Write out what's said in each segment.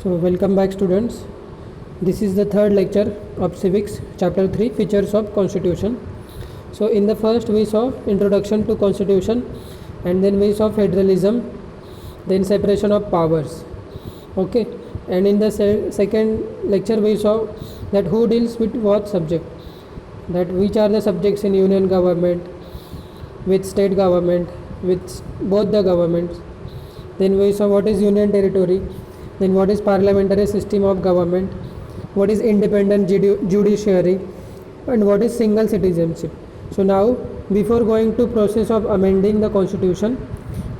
So welcome back students. This is the third lecture of civics chapter 3 features of constitution. So in the first we saw introduction to constitution, and then we saw federalism, then separation of powers. Okay, and in the second lecture we saw that who deals with what subject, that which are the subjects in union government, with state government, with both the governments. Then we saw what is union territory, then what is parliamentary system of government, what is independent judiciary, and what is single citizenship. So now, before going to process of amending the constitution,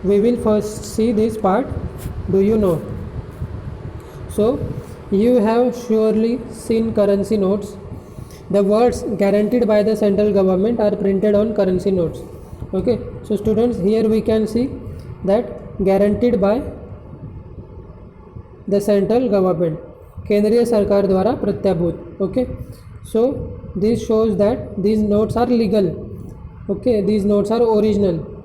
we will first see this part. Do you know? So you have surely seen currency notes. The words guaranteed by the central government are printed on currency notes. Okay, so students, here we can see that guaranteed by the central government, केंद्रीय सरकार द्वारा प्रत्याभूत. Okay, so this shows that these notes are legal. Okay, these notes are original.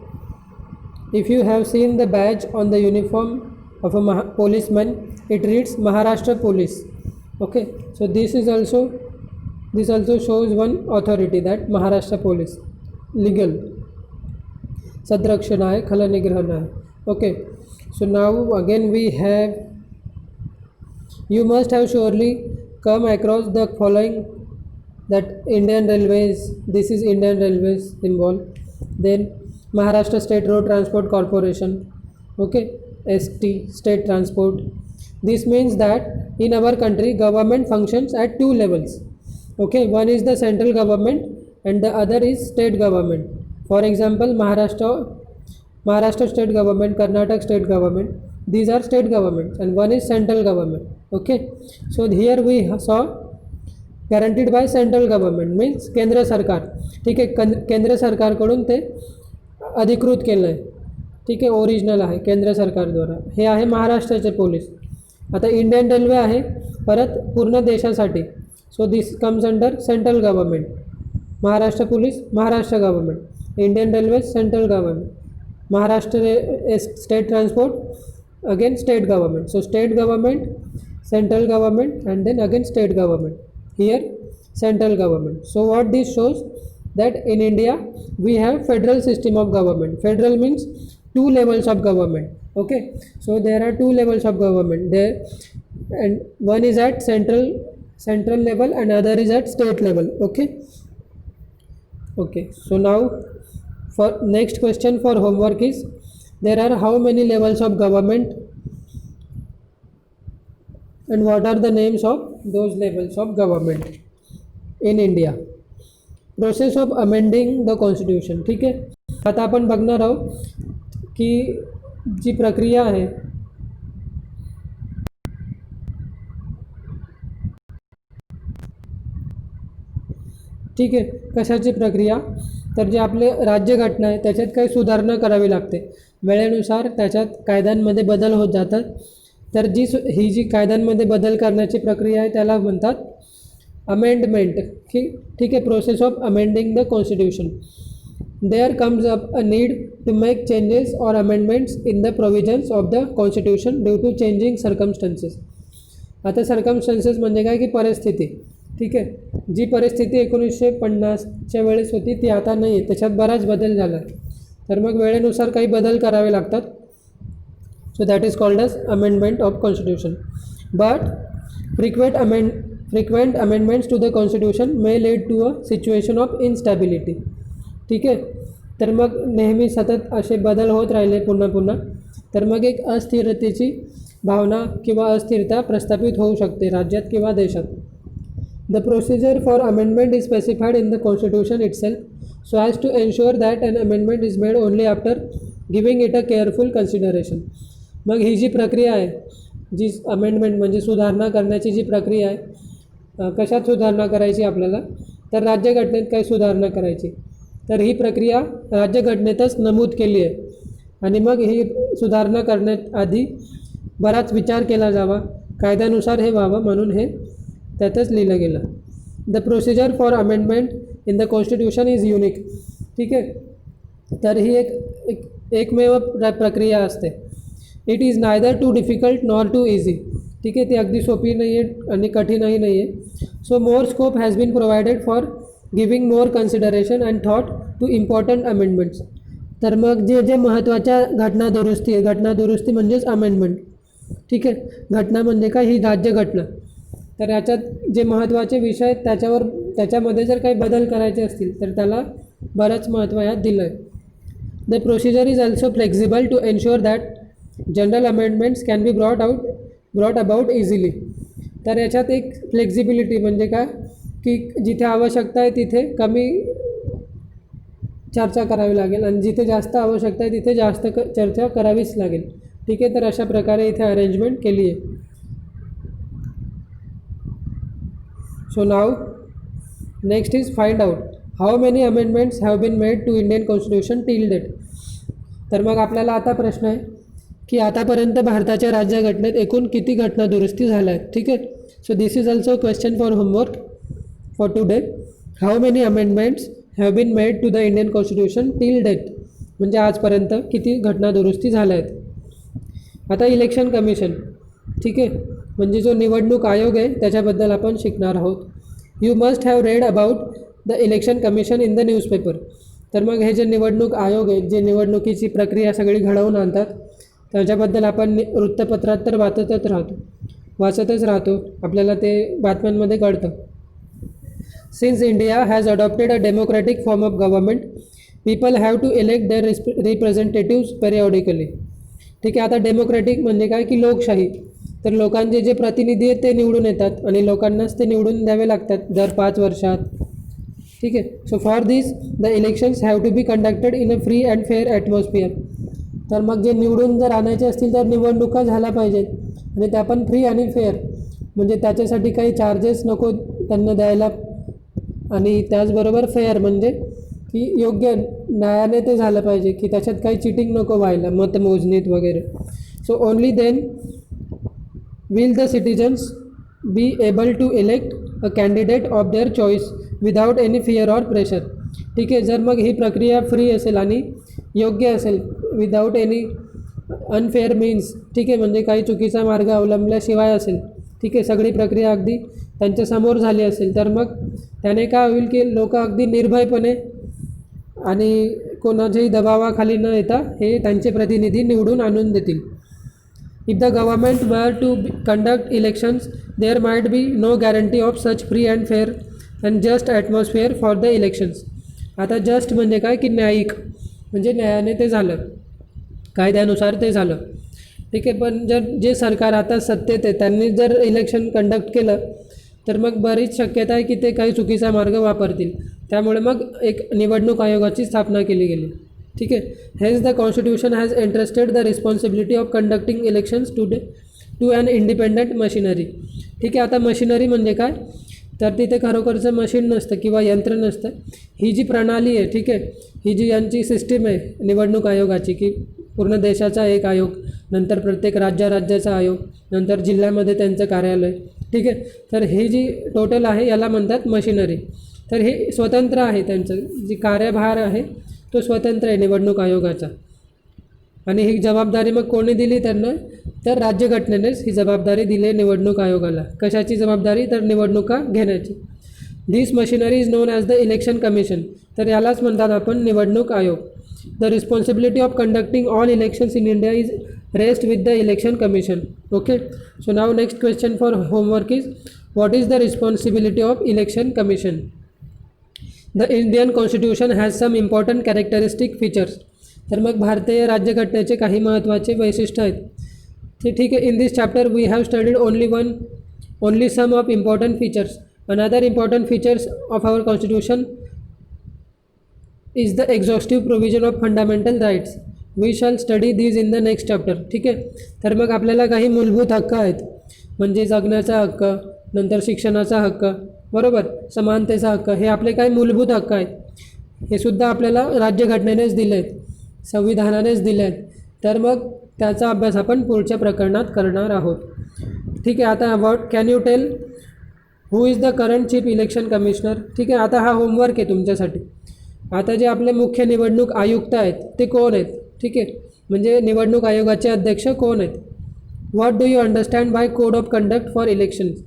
If you have seen the badge on the uniform of a policeman, it reads Maharashtra Police. Okay, so this also shows one authority, that Maharashtra Police, legal. Sadrakshanaya Khalanigrahanaya. Okay, so now again we have, you must have surely come across the following, that Indian Railways, this is Indian Railways symbol, then Maharashtra State Road Transport Corporation, okay, ST, State Transport. This means that in our country government functions at two levels. Okay, one is the central government and the other is state government. For example, Maharashtra state government, Karnataka state government, these are state governments, and one is central government. Okay, so here we saw guaranteed by central government means केंद्र सरकार. ठीक आहे, केंद्र सरकारकडून ते अधिकृत केलं आहे. ठीक आहे, ओरिजिनल आहे केंद्र सरकारद्वारा. हे आहे महाराष्ट्राचे पोलीस. आता इंडियन रेल्वे आहे परत पूर्ण देशासाठी. So this comes under central government. Maharashtra police Maharashtra government, Indian railway central government, Maharashtra state transport again state government. So state government, central government, and then again state government. Here central government. So what this shows, that in India we have federal system of government. Federal means two levels of government. Okay, so there are two levels of government there, and one is at central level and other is at state level. Okay, so now for next question for homework is, there are how many levels of government and what are the names of those levels of government in India? Process of amending the constitution. ठीक आहे, आता आपण बघणार आहोत की जी प्रक्रिया आहे, ठीक आहे, कशाची प्रक्रिया, तर जे आपले राज्यघटना आहे त्याच्यात काही सुधारणा करावी लागते. वेळेनुसार त्याच्यात कायद्यांमध्ये बदल होत जातात. तर ही जी कायद्यांमध्ये बदल करण्याची प्रक्रिया आहे त्याला म्हणतात अमेंडमेंट. ठीक आहे, process of amending the constitution. There comes up a need to make changes और amendments in the provisions of the constitution due to changing circumstances. आता सर्कमस्टन्सेस म्हणजे काय की परिस्थिती. ठीक आहे, जी परिस्थिती 1950च्या वेळेस होती ती आता नाही आहे, त्याच्यात बराच बदल झाला. तर मग वेळेनुसार काही बदल करावे लागतात. So that is called as amendment of constitution. But frequent amendments to the constitution may lead to a situation of instability. ठीक आहे, तर मग नेहमी सतत असे बदल होत राहिले पुन्हा तर मग एक अस्थिरतेची भावना किंवा अस्थिरता प्रस्थापित होऊ शकते राज्यात किंवा देशात. The procedure for amendment is specified in the constitution itself, so as to ensure that an amendment is made only after giving it a careful consideration. मग ही जी प्रक्रिया आहे, जी अमेंडमेंट म्हणजे सुधारणा करण्याची जी प्रक्रिया आहे, कशात सुधारणा करायची आपल्याला, तर राज्यघटनेत काही सुधारणा करायची. तर ही प्रक्रिया राज्यघटनेतच नमूद केली आहे, आणि मग ही सुधारणा करण्यात आधी बराच विचार केला जावा, कायद्यानुसार हे व्हावं म्हणून हे त्यातच लिहिलं गेलं. The procedure for amendment in the constitution is unique. ठीक आहे, तर ही एकमेव प्रक्रिया असते. It is neither too difficult nor too easy. ठीक आहे, ती अगदी सोपी नाही आहे आणि कठीणही नाही आहे. So more scope has been provided for giving more consideration and thought to important amendments. तर मग जे महत्त्वाच्या घटना दुरुस्ती आहे, घटना दुरुस्ती म्हणजेच अमेंडमेंट. ठीक आहे, घटना म्हणजे काय, ही राज्यघटना. तर याच्यात जे महत्त्वाचे विषय आहेत त्याच्यामध्ये जर काही बदल करायचे असतील तर त्याला बरंच महत्त्व यात दिलं आहे. The procedure is also flexible to ensure that general amendments can be brought about easily. तर याच्यात एक फ्लेक्झिबिलिटी म्हणजे काय, की जिथे आवश्यकता आहे तिथे कमी चर्चा करावी लागेल आणि जिथे जास्त आवश्यकता आहे तिथे जास्त चर्चा करावीच लागेल. ठीक आहे, तर अशा प्रकारे इथे अरेंजमेंट केली आहे. So now next is find out how many amendments have been made to Indian constitution till date. तर मग आपल्याला आता प्रश्न आहे की आतापर्यंत भारताच्या राज्यघटनेत एकूण किती घटना दुरुस्ती झाल्या आहेत. ठीक आहे, so this is also question for homework for today. How many amendments have been made to the Indian constitution till date म्हणजे आजपर्यंत किती घटना दुरुस्ती झाल्या आहेत. आता इलेक्शन कमिशन, ठीक आहे, म्हणजे जो निवडणूक आयोग आहे त्याच्याबद्दल आपण शिकणार आहोत. You must have read about the election commission in the newspaper. तर मग हे जे निवडणूक आयोग आहेत, जे निवडणुकीची प्रक्रिया सगळी घडवून आणतात, त्याच्याबद्दल आपण वृत्तपत्रात तर वाचतच राहतो, आपल्याला ते बातम्यांमध्ये कळतं. Since India has adopted a democratic form of government, people have to elect their representatives periodically. ठीक आहे, आता डेमोक्रॅटिक म्हणजे काय की लोकशाही. तर लोकांचे जे प्रतिनिधी आहेत ते निवडून येतात आणि लोकांनाच ते निवडून द्यावे लागतात दर 5 वर्षात. ठीक आहे, so for this the elections have to be conducted in a free and fair atmosphere. तर मग जे निवडून जर आणायचे असतील तर निवडणुका झाल्या पाहिजेत आणि त्या पण फ्री आणि फेअर, म्हणजे त्याच्यासाठी काही चार्जेस नको त्यांना द्यायला, आणि त्याचबरोबर फेअर म्हणजे की योग्य न्यायाने ते झालं पाहिजे, की त्याच्यात काही चिटिंग नको व्हायला मतमोजणीत वगैरे. So only then will the citizens be able to elect a candidate of their choice without any fear or pressure. ठीक आहे, जर मग ही प्रक्रिया फ्री असेल आणि योग्य असेल, विदाउट एनी अनफेअर मीन्स, ठीक आहे, म्हणजे काही चुकीचा मार्ग अवलंबल्याशिवाय असेल, ठीक आहे, सगळी प्रक्रिया अगदी त्यांच्यासमोर झाली असेल, तर मग त्याने काय होईल की लोक अगदी निर्भयपणे आणि कोणाच्याही दबावाखाली न येता हे त्यांचे प्रतिनिधी निवडून आणून देतील. If the government were to conduct elections there might be no guarantee of such free and fair and just atmosphere for the elections. आता जस्ट म्हणजे काय की न्यायिक, म्हणजे न्यायाने ते झालं, कायद्यानुसार ते झालं. ठीक आहे, पण जर जे सरकार आता सत्तेत आहे त्यांनी जर इलेक्शन कंडक्ट केलं तर मग बरीच शक्यता आहे की ते काही चुकीचा मार्ग वापरतील. त्यामुळे मग एक निवडणूक आयोगाची स्थापना केली गेली. ठीक आहे, hence the constitution has entrusted the responsibility of conducting elections to an independent machinery. ठीक आहे, आता मशिनरी म्हणजे काय, तर तिथे खरोखरचं मशीन नसतं किंवा यंत्र नसतं. ही जी प्रणाली आहे, ठीक आहे, ही जी यांची सिस्टीम आहे निवडणूक आयोगाची, की पूर्ण देशाचा एक आयोग, नंतर प्रत्येक राज्याचा आयोग, नंतर जिल्ह्यामध्ये त्यांचं कार्यालय. ठीक आहे, तर ही जी टोटल आहे याला म्हणतात मशिनरी. तर हे स्वतंत्र आहे, त्यांचं जी कार्यभार आहे तो स्वतंत्र आहे निवडणूक आयोगाचा. आणि ही जबाबदारी मग कोणी दिली त्यांना, तर राज्यघटनेनेच ही जबाबदारी दिली आहे निवडणूक आयोगाला. कशाची जबाबदारी, तर निवडणुका घेण्याची. This machinery is known as the election commission. तर यालाच म्हणतात आपण निवडणूक आयोग. The responsibility of conducting all elections in India is rest with the election commission. Okay, so now next question for homework is what is the responsibility of election commission. The Indian constitution has some important characteristic features. तर मग भारतीय राज्यघटनेचे काही महत्त्वाचे वैशिष्ट्य आहेत ते. ठीक आहे, in this chapter we have studied only some of important features. Another important features of our constitution is the exhaustive provision of fundamental rights. We shall study these in the next chapter. ठीक आहे, तर मग आपल्याला काही मूलभूत हक्क आहेत, म्हणजे जगण्याचा हक्क, नंतर शिक्षणाचा हक्क, बरोबर, समानतेचा हक्क, हे आपले काही मूलभूत हक्क आहेत. हे सुद्धा आपल्याला राज्यघटनेनेच दिले आहेत, संविधानानेच दिले आहेत. तर मग त्याचा अभ्यास आपण पुढच्या प्रकरणात करणार आहोत. ठीक आहे, आता about can you tell who is the current chief election commissioner. ठीक आहे, आता हा होमवर्क आहे तुमच्यासाठी. आता जे आपले मुख्य निवडणूक आयुक्त आहेत ते कोण आहेत. ठीक आहे, म्हणजे निवडणूक आयोगाचे अध्यक्ष कोण आहेत. What do you understand bye code of conduct for elections.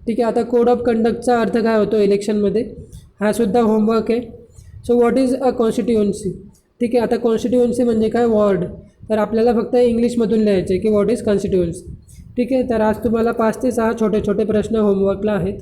ठीक आहे, आता कोड ऑफ कंडक्टचा अर्थ काय होतो इलेक्शनमध्ये, हा सुद्धा होमवर्क आहे. So what is a constituency. ठीक आहे, आता कॉन्स्टिट्युएन्सी म्हणजे काय, वॉर्ड. तर आपल्याला फक्त इंग्लिशमधून लिहायचं आहे की व्हॉट इज कॉन्स्टिट्युएन्सी. ठीक आहे, तर आज तुम्हाला 5 ते 6 छोटे छोटे प्रश्न होमवर्कला आहेत.